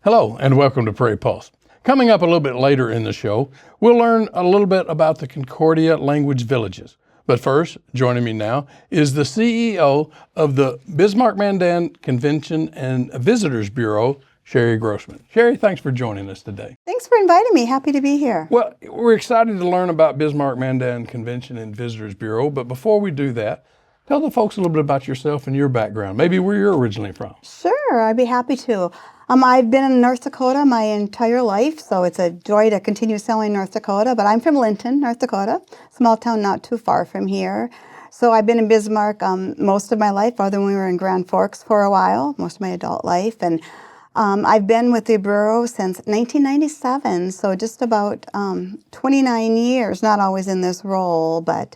Hello and welcome to Prairie Pulse. Coming up a little bit later in the show, we'll learn a little bit about the Concordia Language Villages. But first, joining me now is the CEO of the Bismarck-Mandan Convention and Visitors Bureau, Sherry Grossman. Sherry, thanks for joining us today. Thanks for inviting me. Happy to be here. Well, we're excited to learn about Bismarck-Mandan Convention and Visitors Bureau, but before we do that, tell the folks a little bit about yourself and your background, maybe where you're originally from. Sure, I'd be happy to. I've been in North Dakota my entire life, so it's a joy to continue selling North Dakota, but I'm from Linton, North Dakota, small town not too far from here. So I've been in Bismarck most of my life, other than we were in Grand Forks for a while, most of my adult life, and I've been with the Bureau since 1997, so just about 29 years, not always in this role, but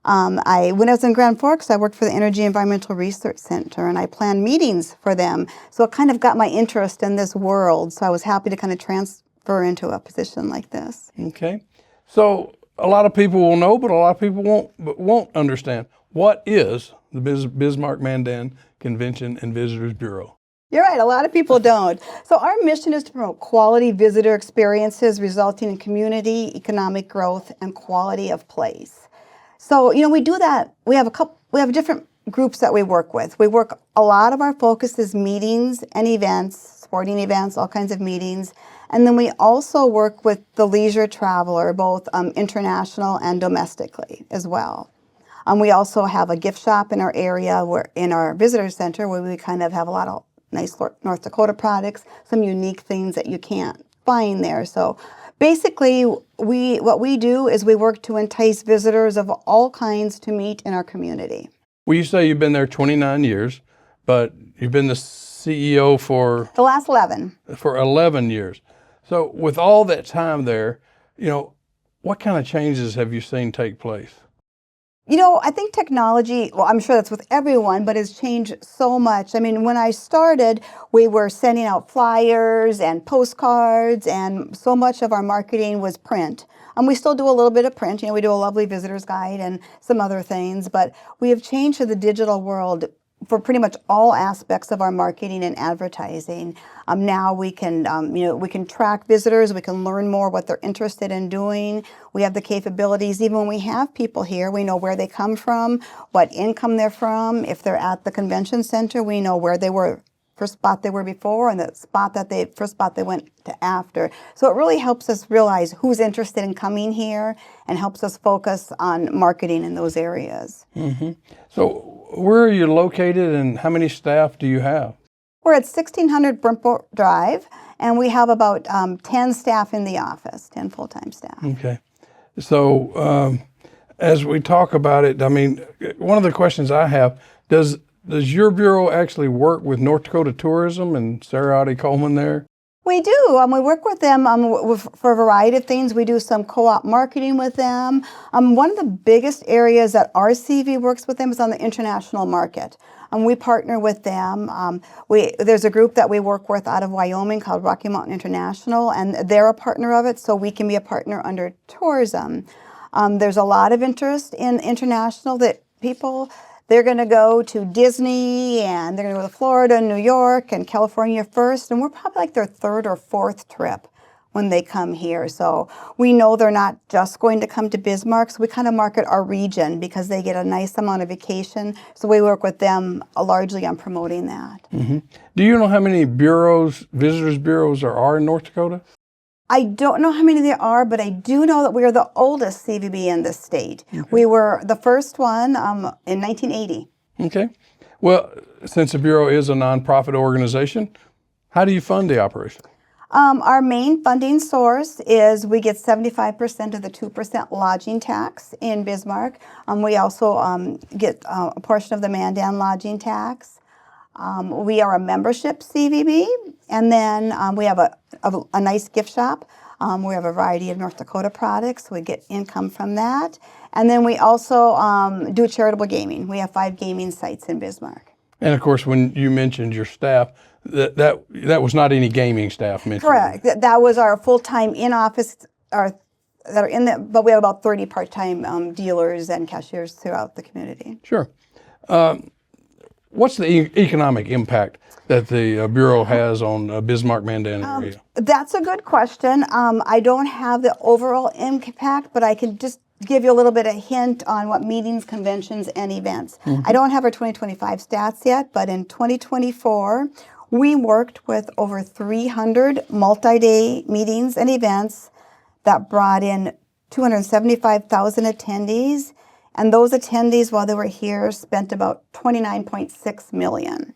when I was in Grand Forks, I worked for the Energy Environmental Research Center, and I planned meetings for them. So it kind of got my interest in this world, so I was happy to kind of transfer into a position like this. Okay. So a lot of people will know, but a lot of people won't understand. What is the Bismarck-Mandan Convention and Visitors Bureau? You're right, a lot of people don't. So our mission is to promote quality visitor experiences resulting in community, economic growth, and quality of place. So, we do that. We have different groups that we work with. A lot of our focus is meetings and events, sporting events, all kinds of meetings. And then we also work with the leisure traveler, both international and domestically as well. We also have a gift shop in our area, in our visitor center, where we kind of have a lot of nice North Dakota products, some unique things that you can't find there. So basically, what we do is we work to entice visitors of all kinds to meet in our community. Well, you say you've been there 29 years, but you've been the CEO for? The last 11. For 11 years. So with all that time there, what kind of changes have you seen take place? I think technology, well, I'm sure that's with everyone, but has changed so much. I mean, when I started, we were sending out flyers and postcards, and so much of our marketing was print. We still do a little bit of print. We do a lovely visitor's guide and some other things, but we have changed to the digital world for pretty much all aspects of our marketing and advertising. Now we can track visitors. We can learn more what they're interested in doing. We have the capabilities. Even when we have people here, we know where they come from, what income they're from. If they're at the convention center, we know where they were, first spot they were before, and the first spot they went to after. So it really helps us realize who's interested in coming here and helps us focus on marketing in those areas. Mm-hmm. So where are you located and how many staff do you have? We're at 1600 Brimport Drive, and we have about 10 staff in the office, 10 full-time staff. Okay. So as we talk about it, one of the questions I have, does your bureau actually work with North Dakota Tourism and Sarah Audi Coleman there? We do. We work with them for a variety of things. We do some co-op marketing with them. One of the biggest areas that our CV works with them is on the international market. We partner with them. There's a group that we work with out of Wyoming called Rocky Mountain International, and they're a partner of it, so we can be a partner under tourism. There's a lot of interest in international that people. They're going to go to Disney, and they're going to go to Florida, New York, and California first, and we're probably like their third or fourth trip when they come here. So we know they're not just going to come to Bismarck, so we kind of market our region because they get a nice amount of vacation. So we work with them largely on promoting that. Mm-hmm. Do you know how many visitors bureaus there are in North Dakota? I don't know how many there are, but I do know that we are the oldest CVB in the state. Okay. We were the first one in 1980. Okay. Well, since the Bureau is a nonprofit organization, how do you fund the operation? Our main funding source is we get 75% of the 2% lodging tax in Bismarck. We also get a portion of the Mandan lodging tax. We are a membership CVB, and then we have a nice gift shop. We have a variety of North Dakota products. We get income from that. And then we also do charitable gaming. We have 5 gaming sites in Bismarck. And of course, when you mentioned your staff, that was not any gaming staff mentioned. Correct. That was our full-time in-office, that are in the, but we have about 30 part-time dealers and cashiers throughout the community. Sure. What's the economic impact that the Bureau has on Bismarck-Mandan area? That's a good question. I don't have the overall impact, but I can just give you a little bit of hint on what meetings, conventions, and events. I don't have our 2025 stats yet, but in 2024, we worked with over 300 multi-day meetings and events that brought in 275,000 attendees. And those attendees, while they were here, spent about $29.6 million.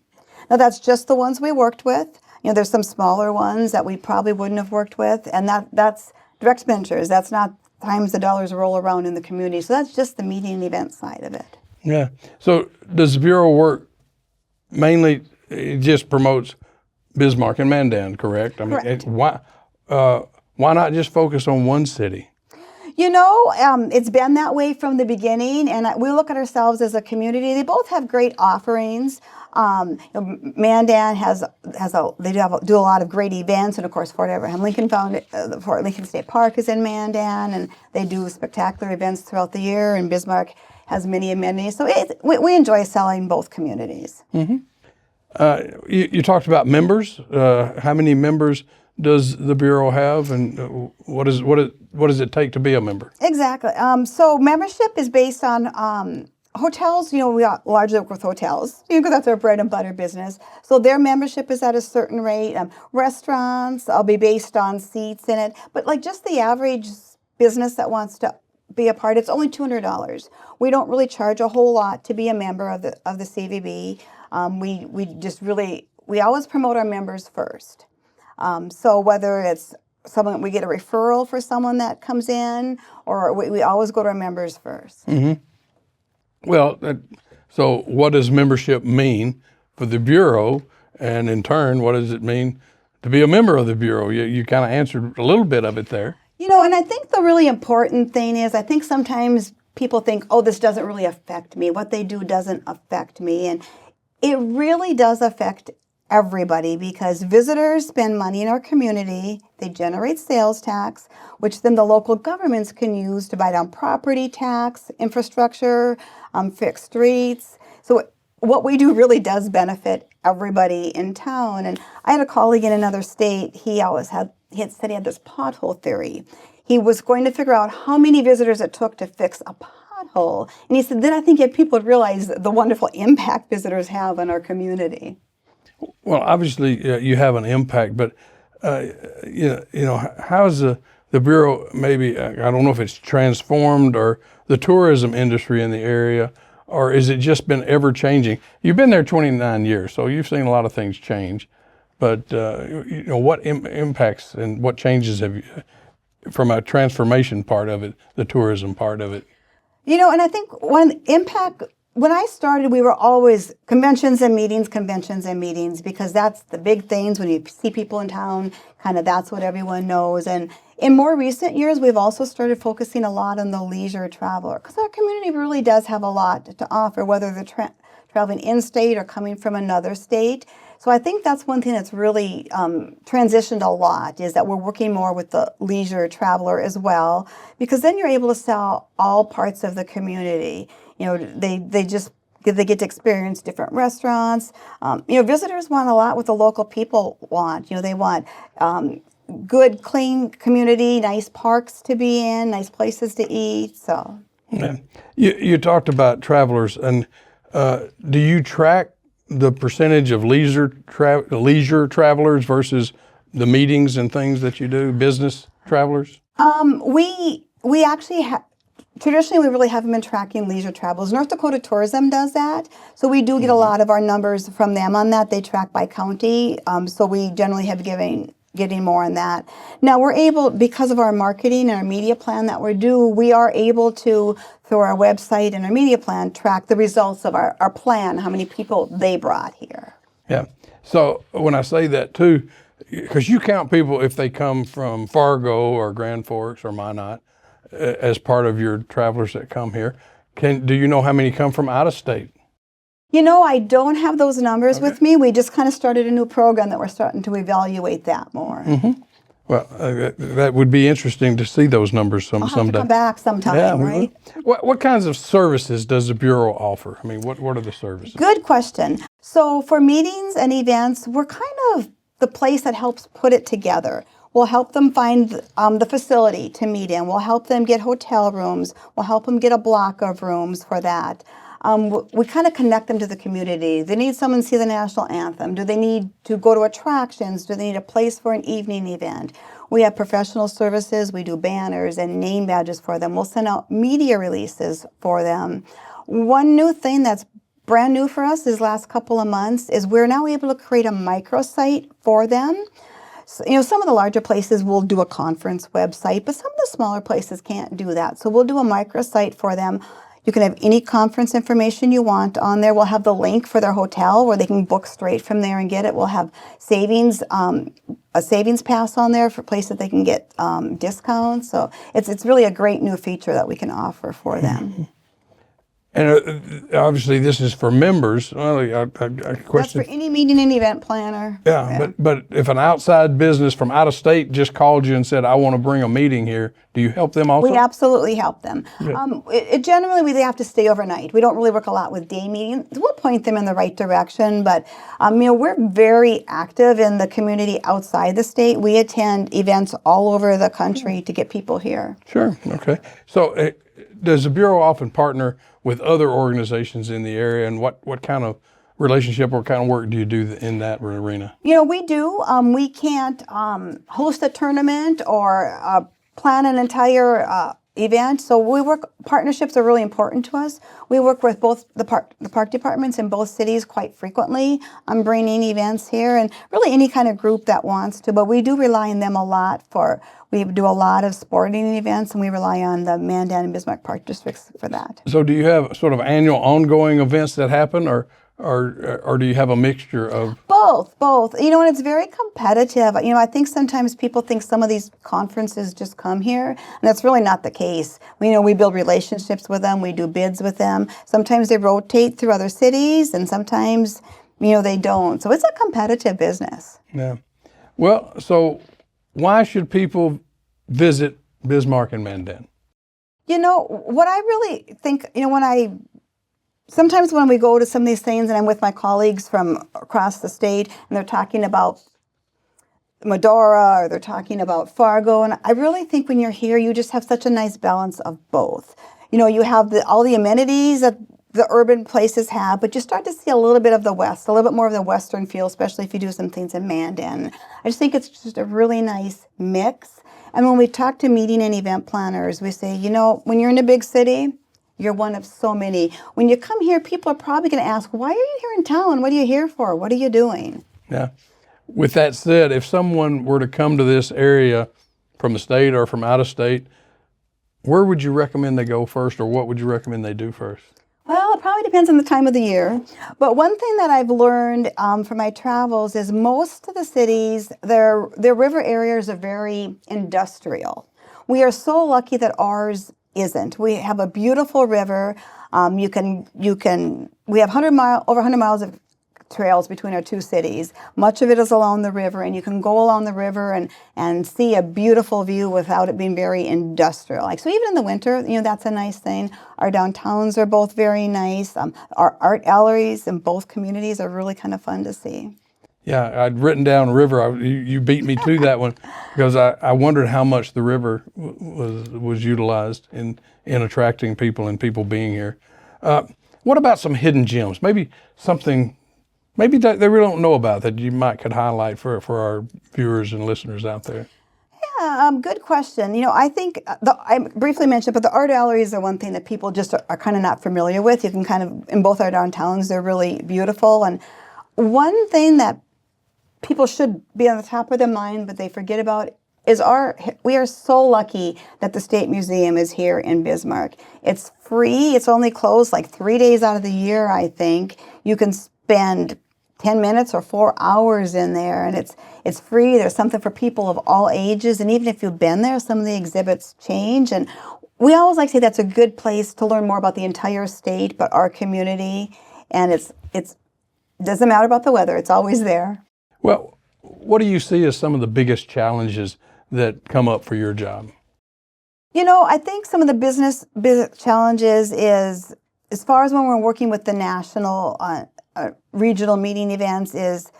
Now, that's just the ones we worked with. There's some smaller ones that we probably wouldn't have worked with, and that's direct expenditures. That's not times the dollars roll around in the community. So that's just the meeting and event side of it. Yeah. So does the Bureau work mainly, it just promotes Bismarck and Mandan, correct? I mean, Correct. Why not just focus on one city? It's been that way from the beginning, and we look at ourselves as a community. They both have great offerings. Mandan do a lot of great events, and of course Fort Abraham Lincoln Fort Lincoln State Park is in Mandan, and they do spectacular events throughout the year. And Bismarck has many amenities, so we enjoy selling both communities. You talked about members. How many members does the Bureau have, and what does it take to be a member? Exactly. So membership is based on hotels. We largely work with hotels because that's our bread and butter business. So their membership is at a certain rate. Restaurants, I'll be based on seats in it, but like just the average business that wants to be a part, it's only $200. We don't really charge a whole lot to be a member of the CVB. We always promote our members first. So whether it's someone, we get a referral for someone that comes in, or we always go to our members first. Mm-hmm. Well, so what does membership mean for the Bureau, and in turn, what does it mean to be a member of the Bureau? You kind of answered a little bit of it there. And I think the really important thing is, I think sometimes people think, oh, this doesn't really affect me. What they do doesn't affect me. And it really does affect everybody, because visitors spend money in our community. They generate sales tax, which then the local governments can use to buy down property tax, infrastructure, fix streets. So what we do really does benefit everybody in town. And I had a colleague in another state. He said he had this pothole theory. He was going to figure out how many visitors it took to fix a pothole. And he said, then I think if people would realize the wonderful impact visitors have on our community. Well, obviously you have an impact, but how is the Bureau, maybe, I don't know if it's transformed, or the tourism industry in the area, or is it just been ever changing? You've been there 29 years, so you've seen a lot of things change. But what impacts and what changes have you, from a transformation part of it, the tourism part of it? And I think when I started, we were always conventions and meetings, because that's the big things. When you see people in town, kind of that's what everyone knows. And in more recent years, we've also started focusing a lot on the leisure traveler, because our community really does have a lot to offer, whether they're traveling in-state or coming from another state. So I think that's one thing that's really transitioned a lot, is that we're working more with the leisure traveler as well, because then you're able to sell all parts of the community. They get to experience different restaurants. Visitors want a lot what the local people want. They want good, clean community, nice parks to be in, nice places to eat. So, yeah. You talked about travelers, and do you track the percentage of leisure travelers versus the meetings and things that you do, business travelers? We actually traditionally, we really haven't been tracking leisure travelers. North Dakota Tourism does that. So we do get a lot of our numbers from them on that. They track by county. So we generally have getting more on that. Now we're able, because of our marketing and our media plan that we are able to, through our website and our media plan, track the results of our plan, how many people they brought here. Yeah. So when I say that too, because you count people if they come from Fargo or Grand Forks or Minot as part of your travelers that come here. Do you know how many come from out of state? I don't have those numbers with me. We just kind of started a new program that we're starting to evaluate that more. Mm-hmm. Well, that would be interesting to see those numbers I'll have to someday. come back sometime, Yeah, we right? will. What kinds of services does the Bureau offer? I mean, what are the services? Good question. So for meetings and events, we're kind of the place that helps put it together. We'll help them find the facility to meet in. We'll help them get hotel rooms. We'll help them get a block of rooms for that. We kind of connect them to the community. They need someone to see the national anthem. Do they need to go to attractions? Do they need a place for an evening event? We have professional services. We do banners and name badges for them. We'll send out media releases for them. One new thing that's brand new for us these last couple of months is we're now able to create a microsite for them. So, some of the larger places will do a conference website, but some of the smaller places can't do that. So we'll do a microsite for them. You can have any conference information you want on there. We'll have the link for their hotel where they can book straight from there and get it. We'll have savings, a savings pass on there for places they can get discounts. So it's really a great new feature that we can offer for them. And obviously, this is for members. Well, a That's question. for any meeting and event planner. Yeah, but if an outside business from out of state just called you and said, "I want to bring a meeting here," do you help them also? We absolutely help them. Generally, they have to stay overnight. We don't really work a lot with day meetings. We'll point them in the right direction, but we're very active in the community outside the state. We attend events all over the country to get people here. Sure. Okay. So, does the Bureau often partner with other organizations in the area, and what kind of relationship or kind of work do you do in that arena? We do. We can't host a tournament or plan an entire event. So partnerships are really important to us. We work with both the park departments in both cities quite frequently on bringing events here, and really any kind of group that wants to, but we do rely on them a lot we do a lot of sporting events, and we rely on the Mandan and Bismarck Park Districts for that. So do you have sort of annual ongoing events that happen, or do you have a mixture of? Both. And it's very competitive. I think sometimes people think some of these conferences just come here, and that's really not the case. We build relationships with them. We do bids with them. Sometimes they rotate through other cities, and sometimes, they don't. So it's a competitive business. Yeah. Well, so why should people visit Bismarck and Mandan? What I really think, sometimes when we go to some of these things and I'm with my colleagues from across the state and they're talking about Medora or they're talking about Fargo, and I really think when you're here, you just have such a nice balance of both. You have all the amenities that the urban places have, but you start to see a little bit of the West, a little bit more of the Western feel, especially if you do some things in Mandan. I just think it's just a really nice mix. And when we talk to meeting and event planners, we say, when you're in a big city, you're one of so many. When you come here, people are probably going to ask, why are you here in town? What are you here for? What are you doing? Yeah. With that said, if someone were to come to this area from the state or from out of state, where would you recommend they go first, or what would you recommend they do first? Well, it probably depends on the time of the year. But one thing that I've learned from my travels is most of the cities, their river areas are very industrial. We are so lucky that ours isn't. We have a beautiful river. We have over 100 miles of trails between our two cities. Much of it is along the river, and you can go along the river and see a beautiful view without it being very industrial. So even in the winter, that's a nice thing. Our downtowns are both very nice. Our art galleries in both communities are really kind of fun to see. Yeah, I'd written down river. You beat me to that one because I wondered how much the river was utilized in attracting people and people being here. What about some hidden gems? Maybe something that they really don't know about that you could highlight for our viewers and listeners out there. Yeah, good question. I think I briefly mentioned, but the art galleries are one thing that people just are kind of not familiar with. You can kind of, in both our downtowns, they're really beautiful. And one thing that people should be on the top of their mind, but they forget about, is we are so lucky that the State Museum is here in Bismarck. It's free. It's only closed like 3 days out of the year, I think. You can spend 10 minutes or 4 hours in there, and it's free. There's something for people of all ages, and even if you've been there, some of the exhibits change. And we always like to say that's a good place to learn more about the entire state, but our community. And it doesn't matter about the weather. It's always there. Well, what do you see as some of the biggest challenges that come up for your job? I think some of the business challenges is, as far as when we're working with the national, regional meeting events, is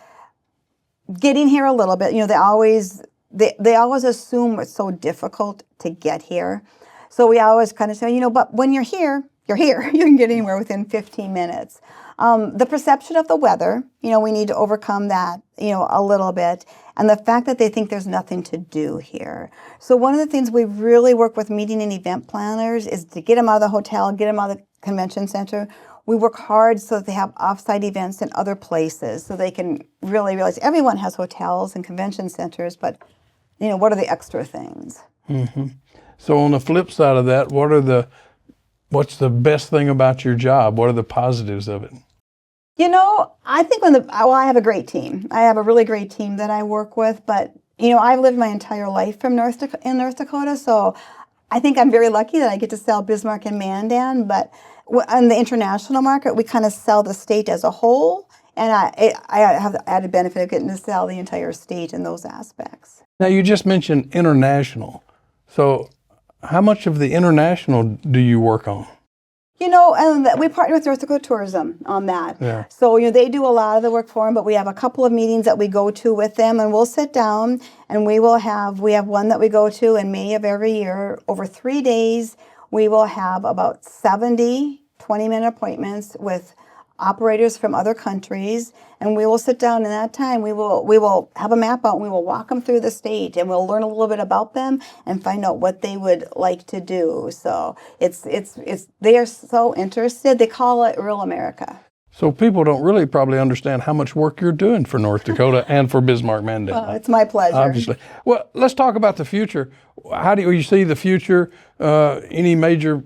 getting here a little bit. They always assume it's so difficult to get here. So we always kind of say, but when you're here, you're here. You can get anywhere within 15 minutes. The perception of the weather, we need to overcome that, a little bit. And the fact that they think there's nothing to do here. So one of the things we really work with meeting and event planners is to get them out of the hotel, get them out of the convention center. We work hard so that they have off-site events in other places so they can really realize everyone has hotels and convention centers, but, what are the extra things? Mm-hmm. So on the flip side of that, what's the best thing about your job? What are the positives of it? I think I have a great team. I have a really great team that I work with, but, I've lived my entire life in North Dakota, so I think I'm very lucky that I get to sell Bismarck and Mandan, but on the international market, we kind of sell the state as a whole, and I have the added benefit of getting to sell the entire state in those aspects. Now, you just mentioned international. So how much of the international do you work on? And we partner with North Dakota Tourism on that. Yeah. So, they do a lot of the work for them, but we have a couple of meetings that we go to with them, and we'll sit down and we have one that we go to in May of every year. Over 3 days, we will have about 70 20-minute appointments with operators from other countries, and we will sit down in that time. We will have a map out and we will walk them through the state, and we'll learn a little bit about them and find out what they would like to do. So it's they are so interested. They call it Rural America. So people don't really probably understand how much work you're doing for North Dakota and for Bismarck Mandan. Well, it's my pleasure. Obviously. Well, let's talk about the future. How do you see the future? Any major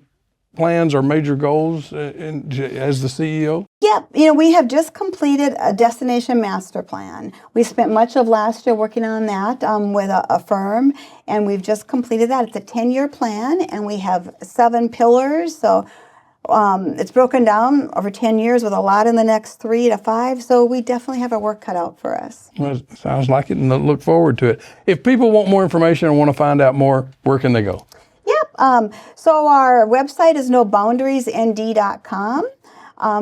plans or major goals as the CEO? Yep. We have just completed a destination master plan. We spent much of last year working on that with a firm, and we've just completed that. It's a 10-year plan, and we have 7 pillars. So it's broken down over 10 years with a lot in the next 3 to 5. So we definitely have our work cut out for us. Well, it sounds like it, and I look forward to it. If people want more information and want to find out more, where can they go? Yep. So our website is noboundariesnd.com,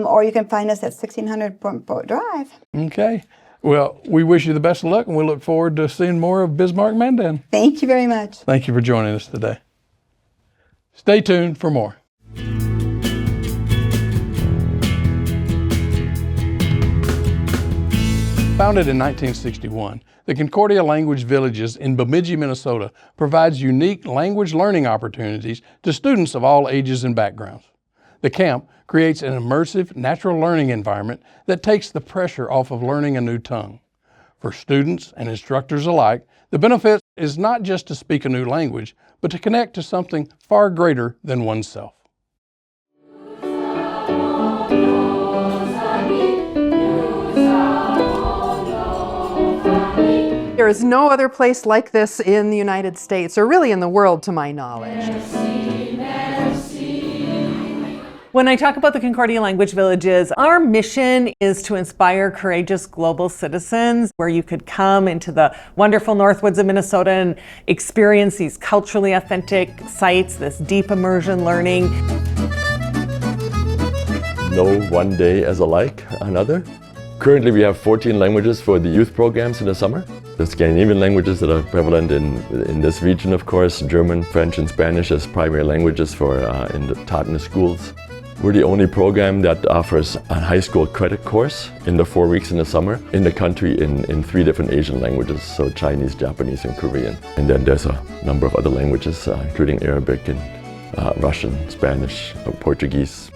or you can find us at 1600 Boat Drive. Okay. Well, we wish you the best of luck, and we look forward to seeing more of Bismarck Mandan. Thank you very much. Thank you for joining us today. Stay tuned for more. Founded in 1961, the Concordia Language Villages in Bemidji, Minnesota provides unique language learning opportunities to students of all ages and backgrounds. The camp creates an immersive, natural learning environment that takes the pressure off of learning a new tongue. For students and instructors alike, the benefit is not just to speak a new language, but to connect to something far greater than oneself. There is no other place like this in the United States, or really in the world, to my knowledge. When I talk about the Concordia Language Villages, our mission is to inspire courageous global citizens, where you could come into the wonderful Northwoods of Minnesota and experience these culturally authentic sites, this deep immersion learning. No one day as alike another. Currently we have 14 languages for the youth programs in the summer. The Scandinavian languages that are prevalent in this region, of course, German, French, and Spanish as primary languages taught in the schools. We're the only program that offers a high school credit course in the 4 weeks in the summer in the country in 3 different Asian languages, so Chinese, Japanese, and Korean. And then there's a number of other languages, including Arabic and Russian, Spanish, Portuguese.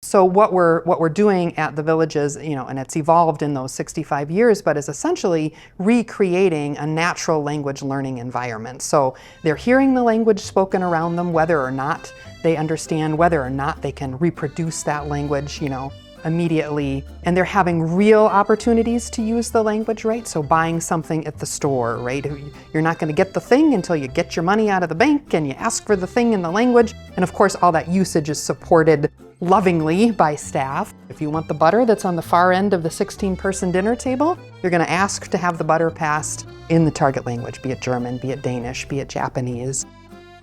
So what we're doing at the villages, and it's evolved in those 65 years, but is essentially recreating a natural language learning environment. So they're hearing the language spoken around them, whether or not they understand, whether or not they can reproduce that language, immediately, and they're having real opportunities to use the language, right? So buying something at the store, right? You're not going to get the thing until you get your money out of the bank and you ask for the thing in the language. And of course, all that usage is supported lovingly by staff. If you want the butter that's on the far end of the 16-person dinner table, you're going to ask to have the butter passed in the target language, be it German, be it Danish, be it Japanese.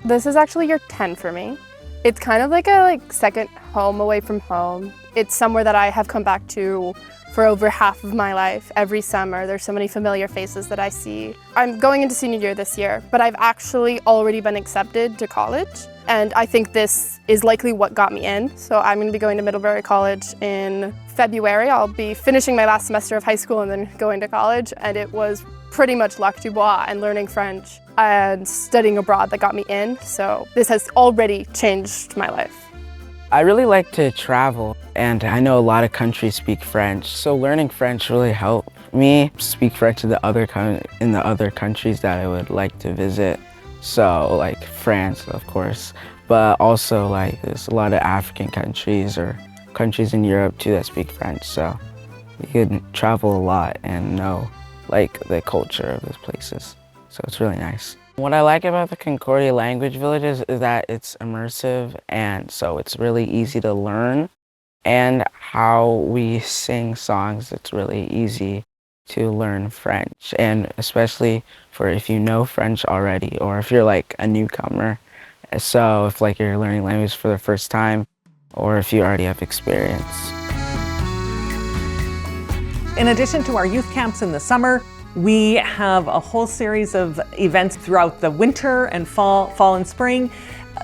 This is actually year 10 for me. It's kind of like a second home away from home. It's somewhere that I have come back to for over half of my life. Every summer, there's so many familiar faces that I see. I'm going into senior year this year, but I've actually already been accepted to college. And I think this is likely what got me in. So I'm going to be going to Middlebury College in February. I'll be finishing my last semester of high school and then going to college. And it was pretty much Luc Dubois and learning French and studying abroad that got me in. So this has already changed my life. I really like to travel, and I know a lot of countries speak French, so learning French really helped me speak French in the other countries that I would like to visit. So like France, of course, but also like there's a lot of African countries or countries in Europe too that speak French. So you can travel a lot and know like the culture of those places. So it's really nice. What I like about the Concordia Language Villages is that it's immersive, and so it's really easy to learn. And how we sing songs, it's really easy to learn French, and especially for if you know French already or if you're like a newcomer. So if like you're learning language for the first time or if you already have experience. In addition to our youth camps in the summer, we have a whole series of events throughout the winter and fall and spring,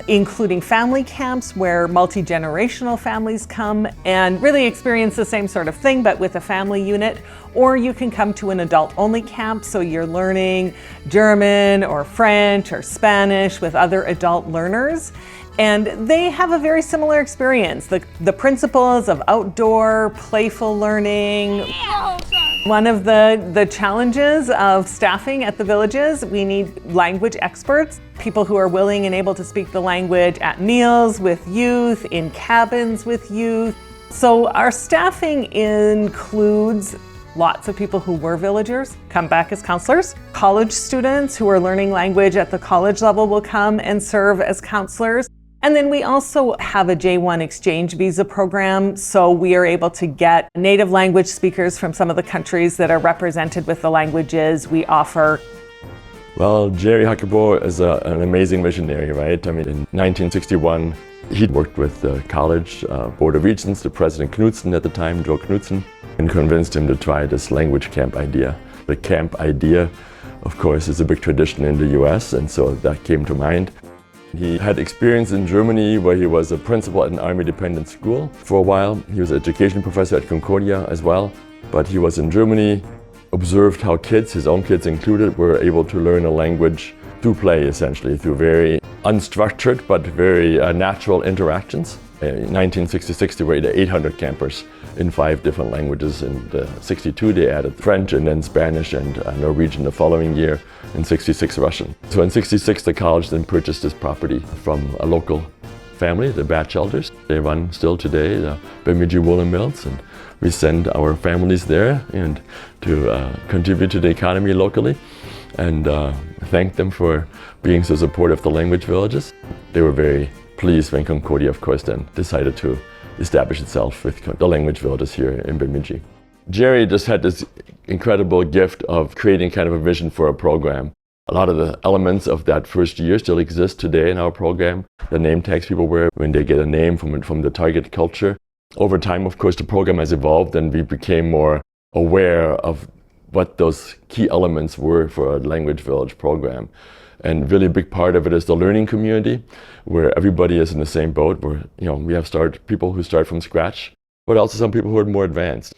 including family camps where multi-generational families come and really experience the same sort of thing, but with a family unit. Or you can come to an adult-only camp, so you're learning German or French or Spanish with other adult learners. And they have a very similar experience. The principles of outdoor, playful learning. One of the challenges of staffing at the villages, we need language experts, people who are willing and able to speak the language at meals with youth, in cabins with youth. So our staffing includes lots of people who were villagers come back as counselors. College students who are learning language at the college level will come and serve as counselors. And then we also have a J1 exchange visa program, so we are able to get native language speakers from some of the countries that are represented with the languages we offer. Well, Jerry Huckabo is an amazing missionary, right? I mean, in 1961, he worked with the college Board of Regents, the President Knudsen at the time, Joe Knudsen, and convinced him to try this language camp idea. The camp idea, of course, is a big tradition in the US, and so that came to mind. He had experience in Germany where he was a principal at an army dependent school for a while. He was an education professor at Concordia as well. But he was in Germany, observed how kids, his own kids included, were able to learn a language through play, essentially, through very unstructured but very natural interactions. In 1966, there were 800 campers in 5 different languages. In 62, they added French and then Spanish and Norwegian the following year. In 66, Russian. So in 66, the college then purchased this property from a local family, the Batchelders. They run still today the Bemidji Woolen Mills, and we send our families there and to contribute to the economy locally and thank them for being so supportive of the language villages. They were very pleased when Concordia, of course, then decided to establish itself with the language villages here in Bemidji. Jerry just had this incredible gift of creating kind of a vision for a program. A lot of the elements of that first year still exist today in our program. The name tags people wear when they get a name from the target culture. Over time, of course, the program has evolved and we became more aware of what those key elements were for a language village program. And really a big part of it is the learning community, where everybody is in the same boat, where we have people who start from scratch, but also some people who are more advanced.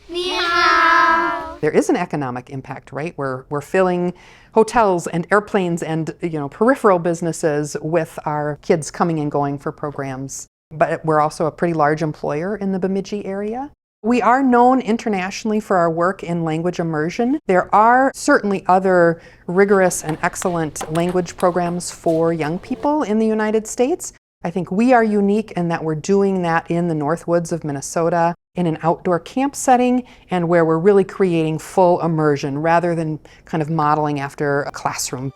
There is an economic impact, right? We're filling hotels and airplanes and peripheral businesses with our kids coming and going for programs. But we're also a pretty large employer in the Bemidji area. We are known internationally for our work in language immersion. There are certainly other rigorous and excellent language programs for young people in the United States. I think we are unique in that we're doing that in the Northwoods of Minnesota. in an outdoor camp setting and where we're really creating full immersion rather than kind of modeling after a classroom.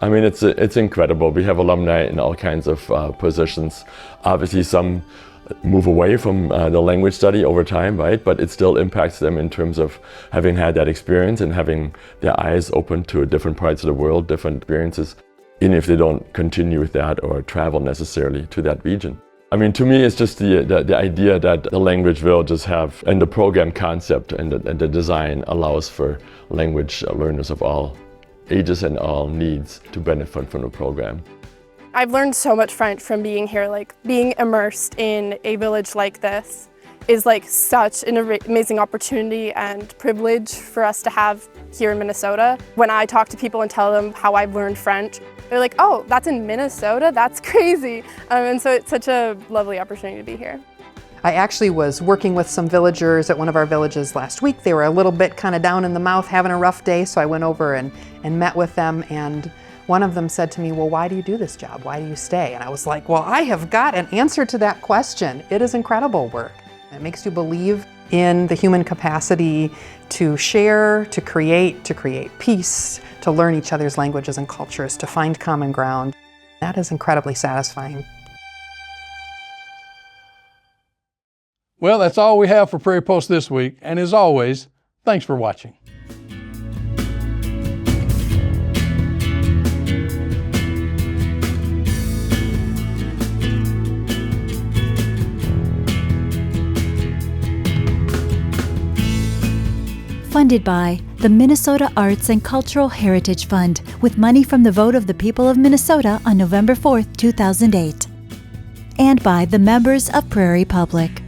I mean, it's incredible. We have alumni in all kinds of positions. Obviously, some move away from the language study over time, right? But it still impacts them in terms of having had that experience and having their eyes open to different parts of the world, different experiences, even if they don't continue with that or travel necessarily to that region. I mean, to me, it's just the idea that the language villages have, and the program concept and the design allows for language learners of all ages and all needs to benefit from the program. I've learned so much French from being here. Like, being immersed in a village like this is like such an amazing opportunity and privilege for us to have here in Minnesota. When I talk to people and tell them how I've learned French, they're like, oh, that's in Minnesota? That's crazy. And so it's such a lovely opportunity to be here. I actually was working with some villagers at one of our villages last week. They were a little bit kind of down in the mouth, having a rough day, so I went over and met with them, and one of them said to me, well, why do you do this job? Why do you stay? And I was like, well, I have got an answer to that question. It is incredible work. It makes you believe in the human capacity to share, to create peace, to learn each other's languages and cultures, to find common ground. That is incredibly satisfying. Well, that's all we have for Prairie Post this week, and as always, thanks for watching. Funded by the Minnesota Arts and Cultural Heritage Fund, with money from the vote of the people of Minnesota on November 4th, 2008. And by the members of Prairie Public.